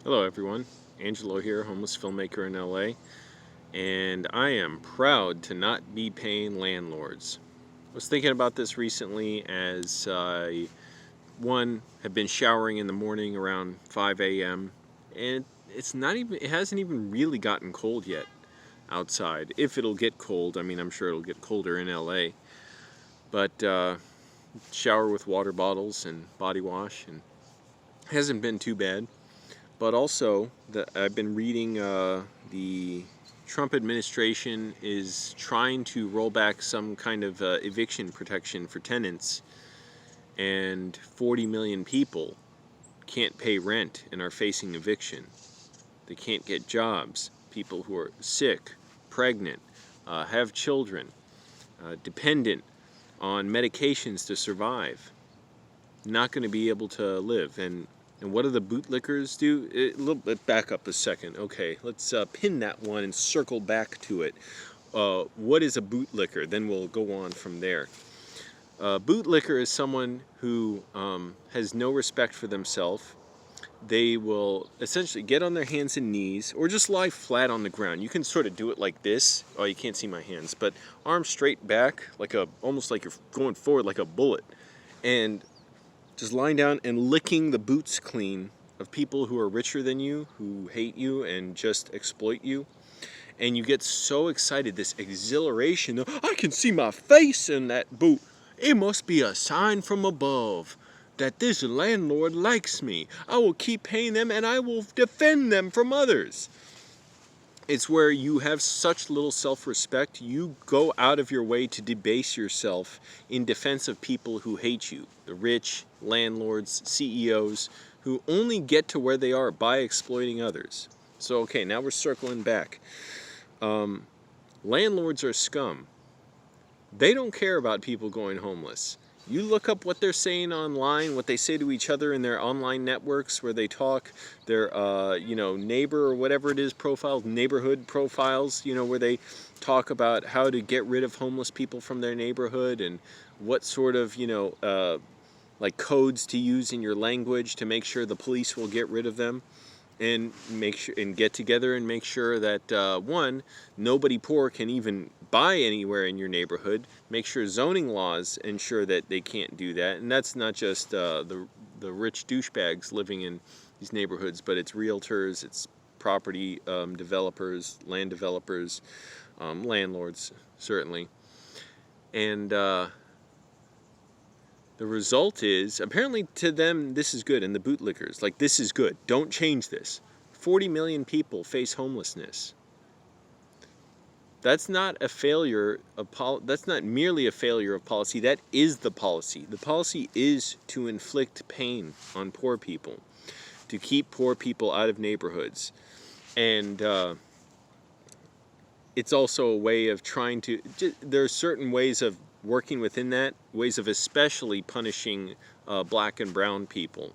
Hello everyone, Angelo here, homeless filmmaker in LA, and I am proud to not be paying landlords. I was thinking about this recently as I, have been showering in the morning around 5 a.m. and it hasn't even really gotten cold yet outside. If it'll get cold, I mean, I'm sure it'll get colder in LA, but shower with water bottles and body wash, and it hasn't been too bad. But also, I've been reading the Trump administration is trying to roll back some kind of eviction protection for tenants, and 40 million people can't pay rent and are facing eviction. They can't get jobs. People who are sick, pregnant, have children, dependent on medications to survive, not going to be able to live. And what do the bootlickers do? A little bit back up a second. Okay, let's pin that one and circle back to it. What is a bootlicker? Then we'll go on from there. Bootlicker is someone who has no respect for themselves. They will essentially get on their hands and knees or just lie flat on the ground. You can sort of do it like this. Oh, you can't see my hands, but arms straight back, almost like you're going forward like a bullet. And just lying down and licking the boots clean of people who are richer than you, who hate you and just exploit you. And you get so excited, this exhilaration of, I can see my face in that boot. It must be a sign from above that this landlord likes me. I will keep paying them and I will defend them from others. It's where you have such little self-respect, you go out of your way to debase yourself in defense of people who hate you. The rich, landlords, CEOs, who only get to where they are by exploiting others. So, okay, now we're circling back. Landlords are scum. They don't care about people going homeless. You look up what they're saying online, what they say to each other in their online networks where they talk, their neighbor or whatever it is profiles, neighborhood profiles, where they talk about how to get rid of homeless people from their neighborhood and what sort of, like codes to use in your language to make sure the police will get rid of them. And make sure and get together and make sure that one, nobody poor can even buy anywhere in your neighborhood. Make sure zoning laws ensure that they can't do that, and that's not just the rich douchebags living in these neighborhoods, but it's realtors, it's property developers, land developers, landlords certainly, and the result is, apparently to them, this is good, and the bootlickers, like, this is good. Don't change this. 40 million people face homelessness. That's not a failure of that's not merely a failure of policy. That is the policy. The policy is to inflict pain on poor people, to keep poor people out of neighborhoods, and it's also a way of trying to. There are certain ways of working within that, ways of especially punishing black and brown people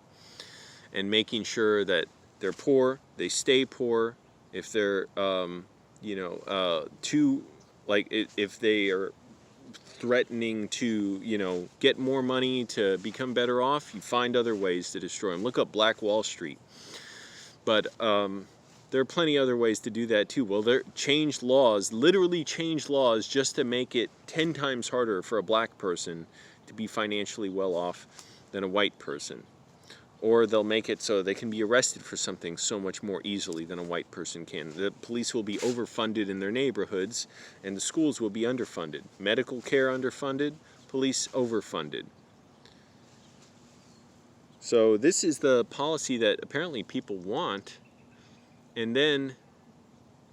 and making sure that they're poor, they stay poor. If they're, if they are threatening to, get more money to become better off, you find other ways to destroy them. Look up Black Wall Street. But there are plenty other ways to do that too. Well, they're changed laws, literally changed laws just to make it 10 times harder for a black person to be financially well off than a white person. Or they'll make it so they can be arrested for something so much more easily than a white person can. The police will be overfunded in their neighborhoods, and the schools will be underfunded. Medical care underfunded, police overfunded. So this is the policy that apparently people want, and then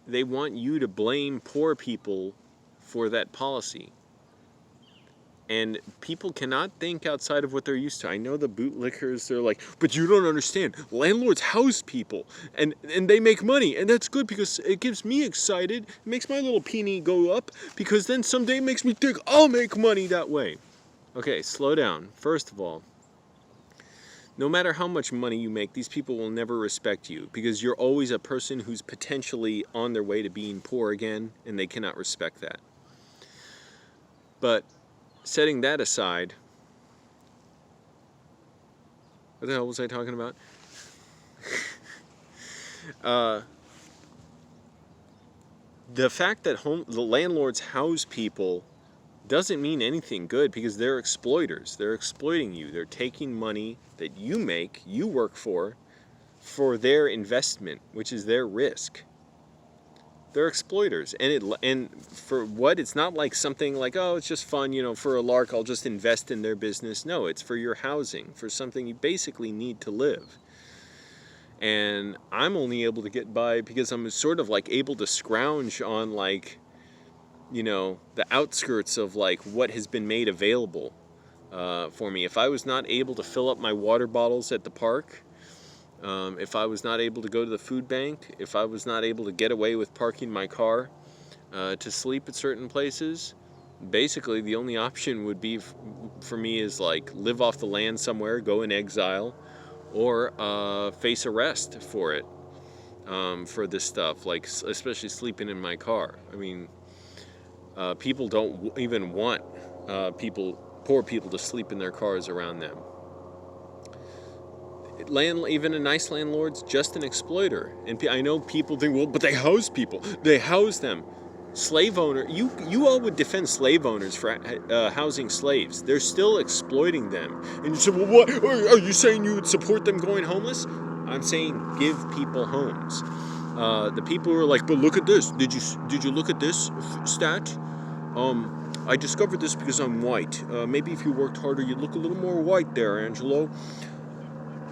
they want you to blame poor people for that policy. And people cannot think outside of what they're used to. I know the bootlickers, they're like, but you don't understand. Landlords house people, and they make money. And that's good because it gives me excited. It makes my little peenie go up because then someday it makes me think I'll make money that way. Okay, slow down. First of all, no matter how much money you make, these people will never respect you because you're always a person who's potentially on their way to being poor again, and they cannot respect that. But setting that aside, what the hell was I talking about? the fact that the landlords house people doesn't mean anything good, because they're exploiters. They're exploiting you. They're taking money that you make, you work for their investment, which is their risk. They're exploiters, and for what? It's not like something like, oh, it's just fun, for a lark, I'll just invest in their business. No, it's for your housing, for something you basically need to live. And I'm only able to get by because I'm sort of like able to scrounge on like, the outskirts of like what has been made available for me. If I was not able to fill up my water bottles at the park, if I was not able to go to the food bank, if I was not able to get away with parking my car to sleep at certain places, basically the only option would be for me is like live off the land somewhere, go in exile, or face arrest for it, for this stuff, like especially sleeping in my car. I mean, people don't even want poor people to sleep in their cars around them. Even a nice landlord's just an exploiter. And I know people think, well, but they house people. They house them. Slave owner, you all would defend slave owners for housing slaves. They're still exploiting them. And you say, well, what? Are you saying you would support them going homeless? I'm saying give people homes. The people who are like, but look at this. Did you look at this stat? I discovered this because I'm white. Maybe if you worked harder, you'd look a little more white there, Angelo.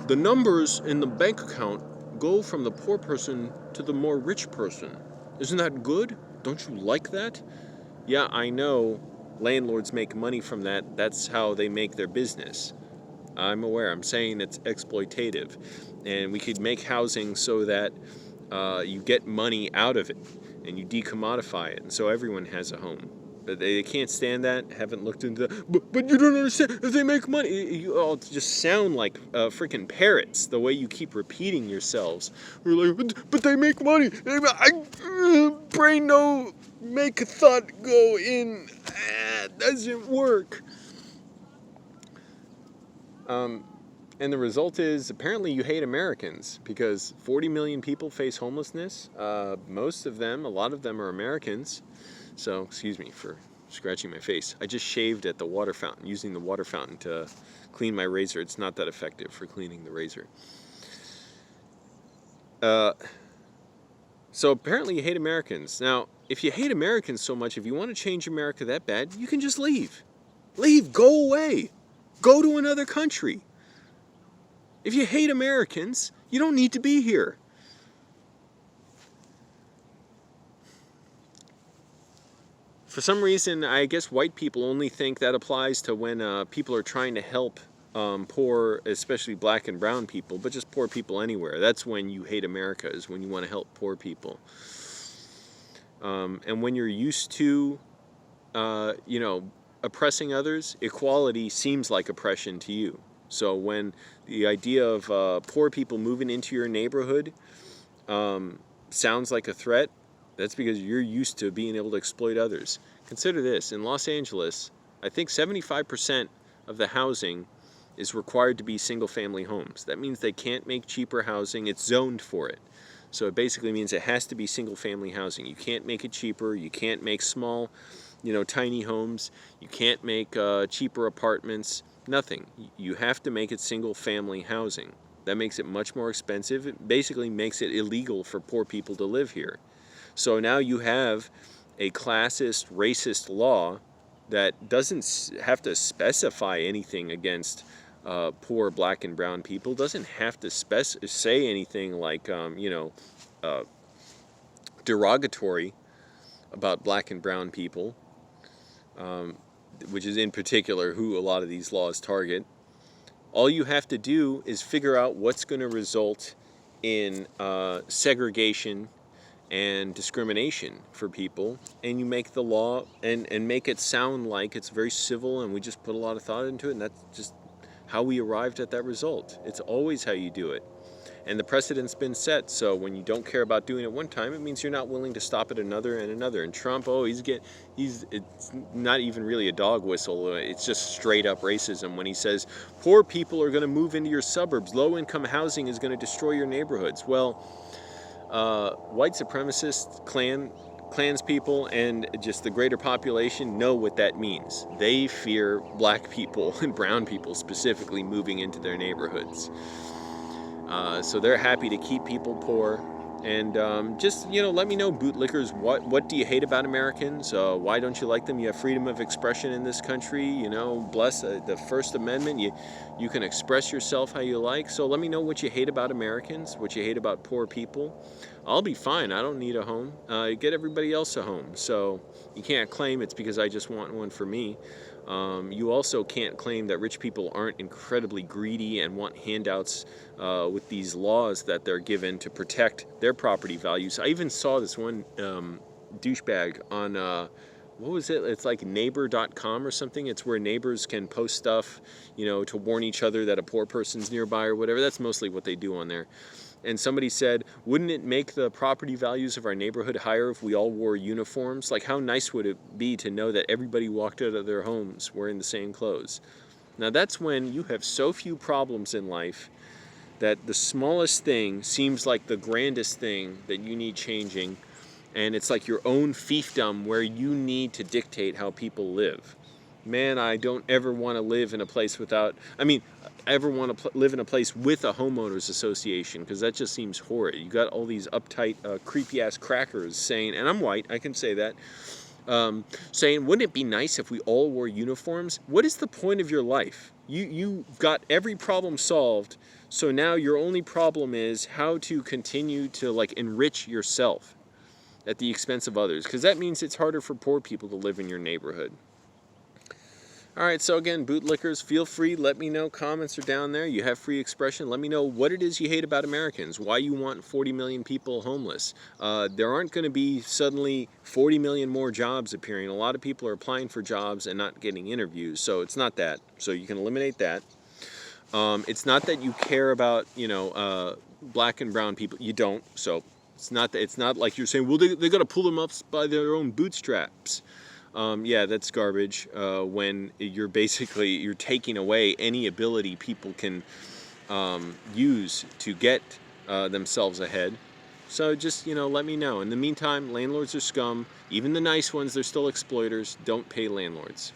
The numbers in the bank account go from the poor person to the more rich person. Isn't that good? Don't you like that? Yeah, I know landlords make money from that. That's how they make their business. I'm aware. I'm saying it's exploitative. And we could make housing so that you get money out of it and you decommodify it. And so everyone has a home. But they can't stand that, haven't looked into that. But you don't understand. If they make money, you all just sound like freaking parrots, the way you keep repeating yourselves. We're like, but they make money. Brain no make a thought go in. Doesn't work. And the result is, apparently you hate Americans, because 40 million people face homelessness. Most of them, a lot of them are Americans. So, excuse me for scratching my face. I just shaved at the water fountain, using the water fountain to clean my razor. It's not that effective for cleaning the razor. So apparently you hate Americans. Now, if you hate Americans so much, if you want to change America that bad, you can just leave. Leave, go away. Go to another country. If you hate Americans, you don't need to be here. For some reason, I guess white people only think that applies to when people are trying to help poor, especially black and brown people, but just poor people anywhere. That's when you hate America, is when you want to help poor people. And when you're used to, oppressing others, equality seems like oppression to you. So when the idea of poor people moving into your neighborhood sounds like a threat, that's because you're used to being able to exploit others. Consider this. In Los Angeles, I think 75% of the housing is required to be single-family homes. That means they can't make cheaper housing. It's zoned for it. So it basically means it has to be single-family housing. You can't make it cheaper. You can't make small, tiny homes. You can't make cheaper apartments. Nothing. You have to make it single-family housing. That makes it much more expensive. It basically makes it illegal for poor people to live here. So now you have a classist, racist law that doesn't have to specify anything against poor black and brown people, doesn't have to say anything like, derogatory about black and brown people, which is in particular who a lot of these laws target. All you have to do is figure out what's going to result in segregation and discrimination for people, and you make the law and make it sound like it's very civil and we just put a lot of thought into it, and that's just how we arrived at that result. It's always how you do it. And the precedent's been set, so when you don't care about doing it one time, it means you're not willing to stop at another and another. And Trump, it's not even really a dog whistle, it's just straight up racism when he says, poor people are going to move into your suburbs, low income housing is going to destroy your neighborhoods. Well, white supremacist clans people and just the greater population know what that means. They fear black people and brown people specifically moving into their neighborhoods. So they're happy to keep people poor. And just, let me know, bootlickers, what do you hate about Americans? Why don't you like them? You have freedom of expression in this country, bless the First Amendment. You can express yourself how you like. So let me know what you hate about Americans, what you hate about poor people. I'll be fine. I don't need a home. Get everybody else a home. So you can't claim it's because I just want one for me. You also can't claim that rich people aren't incredibly greedy and want handouts with these laws that they're given to protect their property values. I even saw this one douchebag on, what was it? It's like neighbor.com or something. It's where neighbors can post stuff, to warn each other that a poor person's nearby or whatever. That's mostly what they do on there. And somebody said, wouldn't it make the property values of our neighborhood higher if we all wore uniforms? Like, how nice would it be to know that everybody walked out of their homes wearing the same clothes? Now, that's when you have so few problems in life that the smallest thing seems like the grandest thing that you need changing. And it's like your own fiefdom where you need to dictate how people live. Man, I don't ever want to live in a place without, I ever want to live in a place with a homeowners association, because that just seems horrid. You got all these uptight, creepy-ass crackers saying, and I'm white, I can say that, saying, wouldn't it be nice if we all wore uniforms? What is the point of your life? You've got every problem solved, so now your only problem is how to continue to, enrich yourself at the expense of others, because that means it's harder for poor people to live in your neighborhood. Alright, so again, bootlickers, feel free, let me know, comments are down there, you have free expression, let me know what it is you hate about Americans, why you want 40 million people homeless. There aren't going to be suddenly 40 million more jobs appearing. A lot of people are applying for jobs and not getting interviews, so it's not that. So you can eliminate that. It's not that you care about, black and brown people, you don't, so it's not like you're saying, well, they got to pull them up by their own bootstraps. Yeah, that's garbage when you're taking away any ability people can use to get themselves ahead. So just, let me know. In the meantime, landlords are scum. Even the nice ones, they're still exploiters. Don't pay landlords.